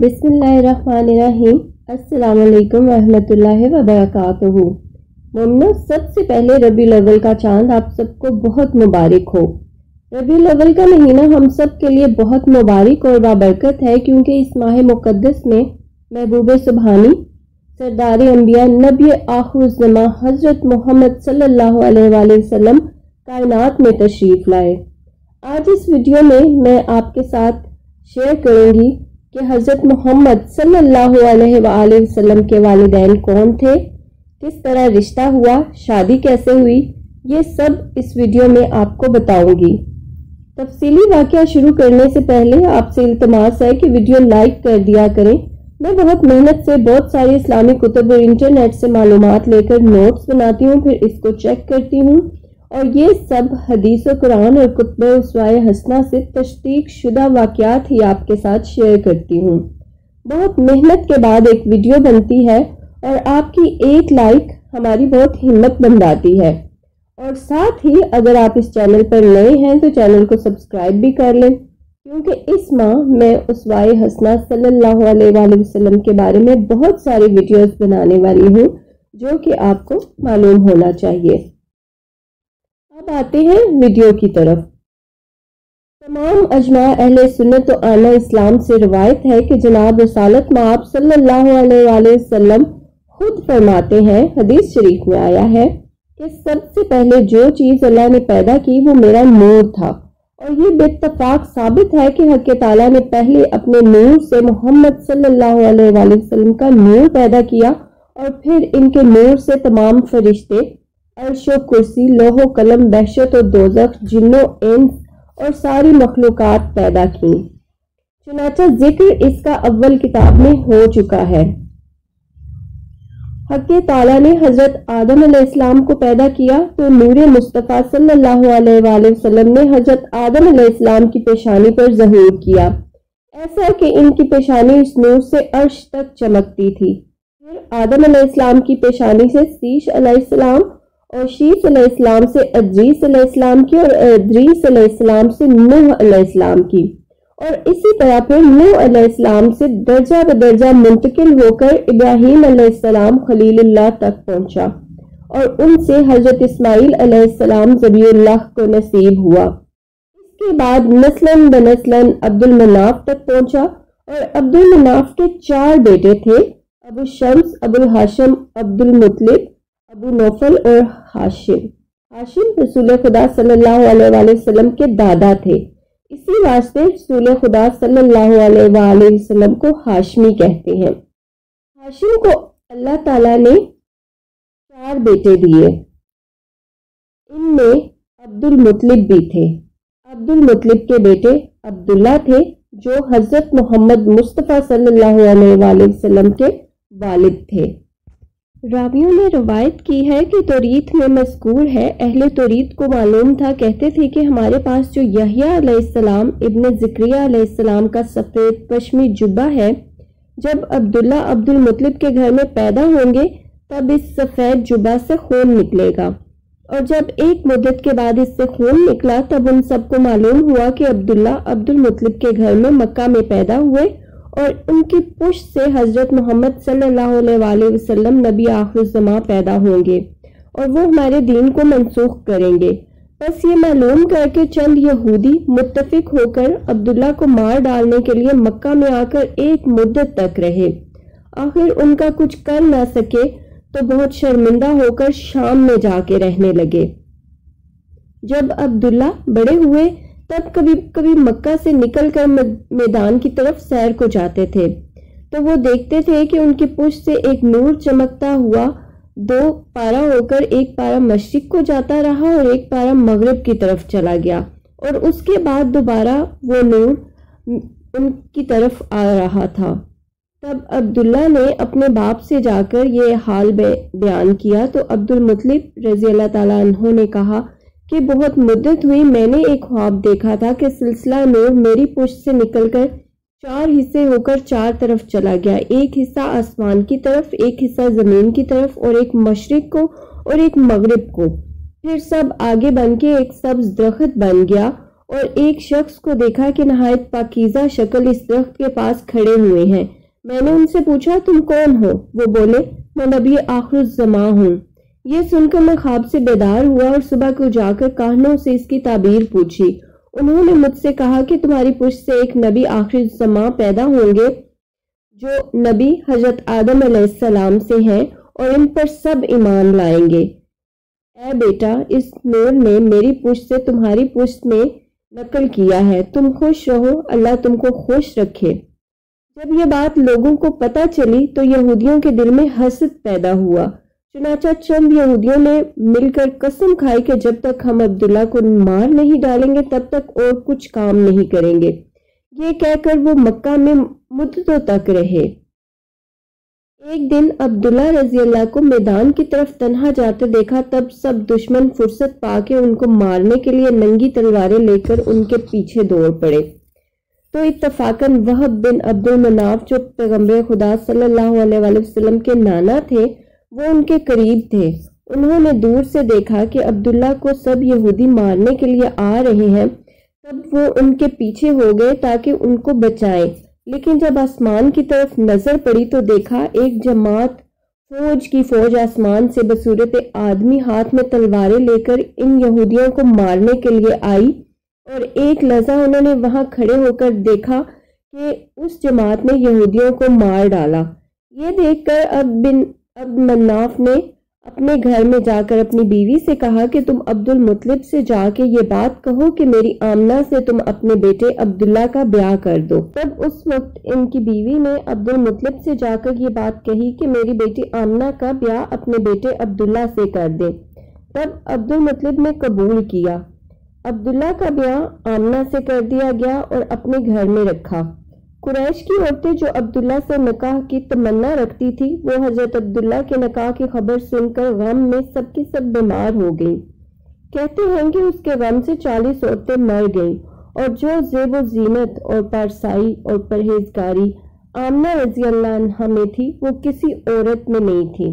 बिस्मिल्लाहिर्रहमानिर्रहीम। अस्सलाम वालेकुम रहमतुल्लाहि व बरकातुहू। मोमिनो, सबसे पहले रबीउल अव्वल का चांद आप सबको बहुत मुबारक हो। रबीउल अव्वल का महीना हम सब के लिए बहुत मुबारक और बाबरकत है, क्योंकि इस माह मुक़द्दस में महबूब सुबहानी सरदार अंबिया नबी आखिरुज़्ज़मा हज़रत मोहम्मद सल्लल्लाहु अलैहि वसल्लम कायनात में तशरीफ़ लाए। आज इस वीडियो में मैं आपके साथ शेयर करूंगी कि हज़रत मोहम्मद सल्लल्लाहु अलैहि वसल्लम के वालिदैन कौन थे, किस तरह रिश्ता हुआ, शादी कैसे हुई, ये सब इस वीडियो में आपको बताऊंगी। तफसीली वाक़या शुरू करने से पहले आपसे इल्तमास है कि वीडियो लाइक कर दिया करें। मैं बहुत मेहनत से बहुत सारी इस्लामी कुतुब और इंटरनेट से मालूमात लेकर नोट्स बनाती हूँ, फिर इसको चेक करती हूँ और ये सब हदीस कुरान और कुतुब उसवाए हसना से तशदीक शुदा वाक़यात ही आपके साथ शेयर करती हूँ। बहुत मेहनत के बाद एक वीडियो बनती है और आपकी एक लाइक हमारी बहुत हिम्मत बंधाती है। और साथ ही अगर आप इस चैनल पर नए हैं तो चैनल को सब्सक्राइब भी कर लें, क्योंकि इस माह मैं उसवाए हसना सल्लल्लाहु अलैहि वसल्लम के बारे में बहुत सारी वीडियोस बनाने वाली हूँ, जो कि आपको मालूम होना चाहिए। अब आते हैं वीडियो की तरफ। तमाम अजमा अहले सुन्नत व आला इस्लाम से रिवायत है कि जनाब रसालत मआब सल्लल्लाहु अलैहि वसल्लम खुद फरमाते हैं, हदीस शरीफ में आया है कि सबसे पहले जो चीज़ अल्लाह ने पैदा की वो मेरा नूर था। और ये बेत्तफाक साबित है कि हक़ ताला ने पहले अपने नूर से मोहम्मद सल्लल्लाहु अलैहि वसल्लम का नूर पैदा किया और फिर इनके नूर से तमाम फरिश्ते, अर्शो कुर्सी, लोहो कलम, दहशत और दोज़ख, जिन्नो इंस और सारी मखलूकात पैदा की। चुनाचा जिक्र इसका अव्वल किताब में हो चुका है। हक़ ताला ने हजरत आदम अलैहिस्सलाम को पैदा किया तो नूरे मुस्तफ़ा सल्लल्लाहु अलैहि वसल्लम ने हजरत आदम अलैहिस्सलाम की पेशानी पर ज़हूर किया, ऐसा कि इनकी पेशानी इस नूर से अर्श तक चमकती थी। फिर आदम अलैहिस्सलाम की पेशानी से शीश अलैहिस्सलाम और शीश अलैहिस्सलाम से अदरीस अलैहिस्सलाम की और अदरीस अलैहिस्सलाम से नूह अलैहिस्सलाम की, और इसी तरह फिर नूह अलैहिस्सलाम से दर्जा बदर्जा मुंतकिल होकर इब्राहीम अलैहिस्सलाम खलीलुल्लाह तक पहुंचा और उनसे हजरत इस्माइल अलैहिस्सलाम ज़बीउल्लाह को नसीब हुआ। इसके बाद नस्लन बनस्लन अब्दुल मनाफ तक पहुंचा और अब्दुल मनाफ के 4 बेटे थे, अबू शम्स, अबुल हाशिम, अब्दुल मुत्तलिब, अबू नौफल और हाशिम। हाशिम रसूल खुदा सल्लल्लाहु अलैहि वसल्लम के दादा थे, इसी वास्ते रसूल खुदा सल्लल्लाहु अलैहि वसल्लम को हाशमी कहते हैं। हाशिम को अल्लाह ताला ने 4 बेटे दिए, इनमें अब्दुल मुत्तलिब भी थे। अब्दुल मुत्तलिब के बेटे अब्दुल्ला थे, जो हजरत मोहम्मद मुस्तफ़ा सल्लल्लाहु अलैहि वसल्लम के वालिद थे। रावियों ने रवायत की है कि तौरीत में मज़कूर है, अहले तौरीत को मालूम था, कहते थे कि हमारे पास जो यहया अलैहिस्सलाम इब्न ज़करिया अलैहिस्सलाम का सफ़ेद पश्मी जुब्बा है, जब अब्दुल्ला अब्दुल मुत्तलिब के घर में पैदा होंगे तब इस सफ़ेद जुब्बा से खून निकलेगा। और जब एक मुद्दत के बाद इससे खून निकला तब उन सबको मालूम हुआ कि अब्दुल्ला अब्दुल मुत्तलिब के घर में मक्का में पैदा हुए और उनकी पुष्ट से हजरत मोहम्मद सल्लल्लाहु अलैहि वसल्लम नबी आखिरुज़्ज़मा पैदा होंगे और वो हमारे दीन को मनसूख करेंगे। बस ये मालूम करके चंद यहूदी मुत्तफिक होकर अब्दुल्ला को मार डालने के लिए मक्का में आकर एक मुद्दत तक रहे। आखिर उनका कुछ कर ना सके तो बहुत शर्मिंदा होकर शाम में जाके रहने लगे। जब अब्दुल्ला बड़े हुए तब कभी कभी मक्का से निकलकर मैदान की तरफ सैर को जाते थे, तो वो देखते थे कि उनकी पुष्ट से एक नूर चमकता हुआ 2 पारा होकर एक पारा मशरिक को जाता रहा और एक पारा मगरिब की तरफ चला गया, और उसके बाद दोबारा वो नूर उनकी तरफ आ रहा था। तब अब्दुल्ला ने अपने बाप से जाकर ये हाल बयान किया तो अब्दुल मुत्तलिब रज़ी अल्लाह ताला अन्हु ने कहा कि बहुत मुद्दत हुई, मैंने एक ख्वाब देखा था कि सिलसिला नूर मेरी पुष्ट से निकलकर 4 हिस्से होकर 4 तरफ चला गया, एक हिस्सा आसमान की तरफ, एक हिस्सा ज़मीन की तरफ और एक मशरिक को और एक मगरिब को। फिर सब आगे बन के एक सब्ज दरख्त बन गया اور ایک شخص کو دیکھا کہ نہایت پاکیزہ شکل اس درخت کے پاس کھڑے ہوئے ہیں۔ میں نے ان سے پوچھا تم کون ہو؟ وہ بولے میں نبی آخر الزماں ہوں۔ یہ سن کر میں خواب سے بیدار ہوا اور صبح کو جا کر کاہنوں سے اس کی تعبیر پوچھی۔ انہوں نے مجھ سے کہا کہ تمہاری پشت سے ایک نبی آخر الزماں پیدا ہوں گے جو نبی حضرت آدم علیہ السلام سے ہیں اور ان پر سب ایمان لائیں گے۔ اے بیٹا، اس نور نے میری پشت سے تمہاری پشت میں نقل کیا ہے۔ تم خوش رہو، اللہ تم کو خوش رکھے۔ جب یہ بات لوگوں کو پتہ چلی تو یہودیوں کے دل میں حسد پیدا ہوا۔ چنانچہ چند یہودیوں نے مل کر قسم کھائی کہ جب تک ہم عبداللہ کو مار نہیں ڈالیں گے تب تک اور کچھ کام نہیں کریں گے۔ یہ کہہ کر وہ مکہ میں مدتوں تک رہے۔ ایک دن عبداللہ رضی اللہ کو میدان کی طرف تنہا جاتے دیکھا، تب سب دشمن فرصت پا کے ان کو مارنے کے لیے ننگی تلواریں لے کر ان کے پیچھے دوڑ پڑے۔ تو اتفاقاً وہب بن عبد المناف جو پیغمبر خدا صلی اللہ علیہ وآلہ وسلم کے نانا تھے وہ ان کے قریب تھے۔ انہوں نے دور سے دیکھا کہ عبداللہ کو سب یہودی مارنے کے لیے آ رہے ہیں، تب وہ ان کے پیچھے ہو گئے تاکہ ان کو بچائیں۔ لیکن جب آسمان کی طرف نظر پڑی تو دیکھا ایک جماعت فوج کی فوج آسمان سے بصورت آدمی ہاتھ میں تلواریں لے کر ان یہودیوں کو مارنے کے لیے آئی، اور ایک لحظہ انہوں نے وہاں کھڑے ہو کر دیکھا کہ اس جماعت نے یہودیوں کو مار ڈالا۔ یہ دیکھ کر عبد مناف نے اپنے گھر میں جا کر اپنی بیوی سے کہا کہ تم عبد المطلب سے جا کے یہ بات کہو کہ میری آمنہ سے تم اپنے بیٹے عبداللہ کا بیاہ کر دو۔ تب اس وقت ان کی بیوی نے عبد المطلب سے جا کر یہ بات کہی کہ میری بیٹی آمنہ کا بیاہ اپنے بیٹے عبداللہ سے کر دے۔ تب عبد المطلب نے قبول کیا۔ عبداللہ کا بیاہ آمنہ سے کر دیا گیا اور اپنے گھر میں رکھا۔ قریش کی عورتیں جو عبداللہ سے نکاح کی تمنا رکھتی تھی وہ حضرت عبداللہ کے نکاح کی خبر سن کر غم میں سب کی سب بیمار ہو گئیں۔ کہتے ہیں کہ اس کے غم سے 40 عورتیں مر گئیں، اور جو زیب و زینت اور پارسائی اور پرہیزگاری آمنہ رضی اللہ عنہا میں تھی وہ کسی عورت میں نہیں تھی۔